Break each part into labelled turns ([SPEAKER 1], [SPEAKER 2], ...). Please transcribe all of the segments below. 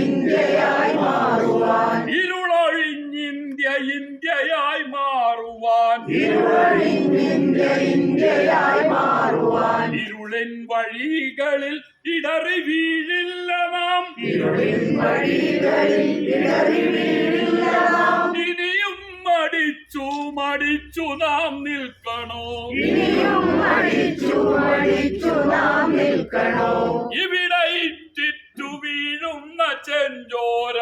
[SPEAKER 1] ഇന്ത്യയായി മാറുവാൻ
[SPEAKER 2] ഇരുളൊഴിഞ്ഞിന്ത്യ ഇന്ത്യയായി മാറുവാൻ
[SPEAKER 1] ഇന്ത്യയായി മാറുവാൻ
[SPEAKER 2] ഇരുളിൻ വഴികളിൽ ഇടറി വീഴില്ല നാം ഇനിയും മടിച്ചു നാം നിൽക്കണോ ഇവിടെ ഇറ്റിറ്റു വീഴുന്ന ചെഞ്ചോര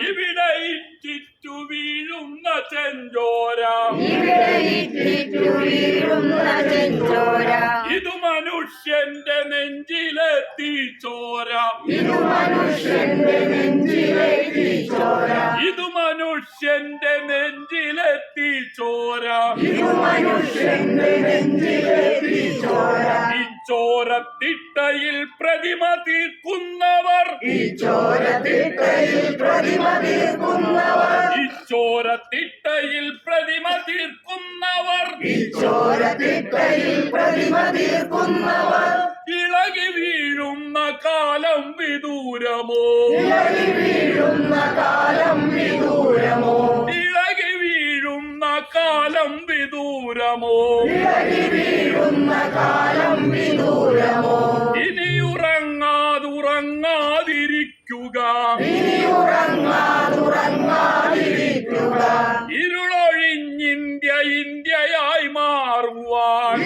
[SPEAKER 2] ഇവിടെ ഇറ്റിറ്റു വീഴുന്ന ചെഞ്ചോര ഇതു മനുഷ്യന്റെ നെഞ്ചിലെ തീച്ചോര ഇതു മനുഷ്യന്റെ നെഞ്ചിലെ തീച്ചോര ഈ ചോരത്തിട്ടയിൽ പ്രതിമ തീർക്കുന്നവർ ഈ ചോരത്തിട്ടയിൽ പ്രതിമ തീർക്കുന്നവർ ഇളകി വീഴുന്ന കാലം വിദൂരമോ ഇളകി വീഴുന്ന കാലം വിദൂരമോ ഇനി ഉറങ്ങാതുറങ്ങാതിരിക്കുക ഇരുളൊഴിഞ്ഞിന്ത്യ ഇന്ത്യയായി മാറുവാൻ